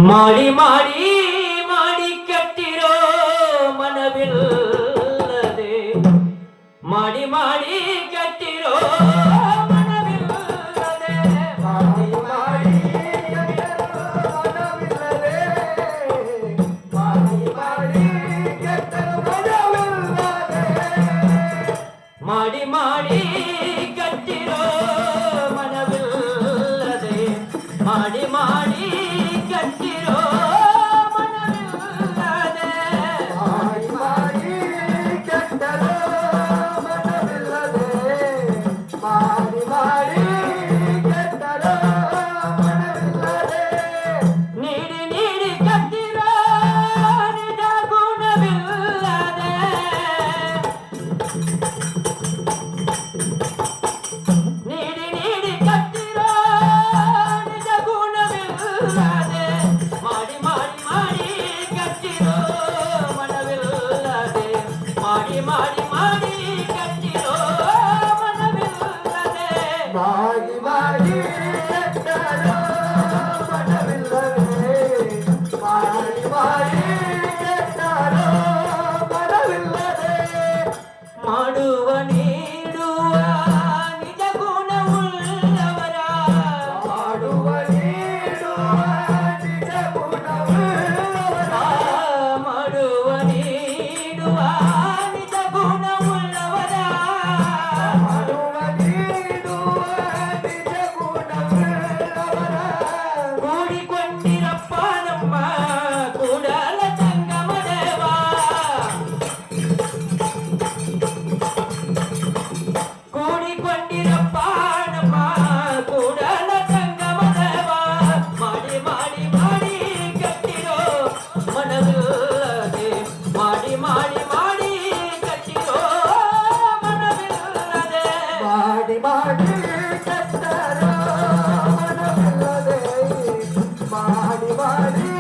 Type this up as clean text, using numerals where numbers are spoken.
ಮಾಡಿ ಮಾಡಿ ಮಾಡಿ ಕಟ್ಟಿರೋ ಮನವಿಲ್ಲದೆ ಮಾಡಿ ಮಾಡಿ ಕಟ್ಟಿರೋ ಮನವಿಲ್ಲದೆ ಮಾಡಿ ಮಾಡಿ ಮನವಿಲ್ಲದೆ ಮಾಡಿ ಮಾಡಿ ಕಟ್ಟರೋ ಮನವಿಲ್ಲದೆ ಮಾಡಿ ಮಾಡಿ ಕಟ್ಟಿರೋ ಮನವಿಲ್ಲದೆ ಮಾಡಿ ಮಾಡಿ ಕಟ್ಟಿರೋ ಮನವಿಲ್ಲದೆ ಮಾಡಿ ಮಾಡಿ ಕಟ್ಟರೋ ಮನವಿಲ್ಲದೆ ಮಾಡಿ ಮಾಡಿ ಕಟ್ಟರೋ ಮನವಿಲ್ಲದೆ ನೀಡಿ ನೀಡಿ ಕಟ್ಟಿರೋ ನಿಜ ಗುಣವಿಲ್ಲದೆ ನೀಡಿ ನೀಡಿ ಕಟ್ಟಿರೋ ನಿಜ ಗುಣವಿಲ್ಲದೆ ಮಾಡಿ ಮಾಡಿ ಮಾಡಿ ಕಟ್ಟಿರೋ ಮನವಿಲ್ಲದೆ ಮಾಡಿ ಮಾಡಿ ಮಾಡಿ ಕಟ್ಟಿರೋ ಮನವಿಲ್ಲದೆ ಮಾಡಿ ಮಾಡಿ ಕಟ್ಟರೋ ಮನವಿಲ್ಲದೆ ಮಾಡಿ ಮಾಡಿ ಕಟ್ಟರೋ ಮನವಿಲ್ಲದೆ ಮಾಡುವ ನೀಡುವ ನಿಜ ಗುಣವುಳ್ಳವರ ಮಾಡುವ ನೀಡುವ ನಿಜ ಗುಣವುಳ್ಳವರ ಮಾಡುವ ನೀಡುವ ನಿಜ ಗುಣವುಳ್ಳವರ ಮಾಡುವ ನೀಡುವ ನಿಜ ಗುಣವುಳ್ಳವರ ಕೂಡಿಕೊಂಡಿರಪ್ಪ ನಮ್ಮ ಕೂಡಲ ಸಂಗಮ ದೇವ ಕೂಡಿಕೊಂಡಿರಪ್ಪ ನಮ್ಮ ಕೂಡಲ ಸಂಗಮ ದೇವ ಮಾಡಿ ಮಾಡಿ ಮಾಡಿ ಕಟ್ಟಿರೋ ಮನವಿಲ್ಲದೆ ಮಾಡಿ ಮಾಡಿ ಮಾಡಿ ಕಟ್ಟಿರೋ ಮನವಿಲ್ಲದೆ ಮಾಡಿ ಮಾಡಿ ಕಟ್ಟರೋ ಮನವಿಲ್ಲದೆ ಮಾಡಿ ಮಾಡಿ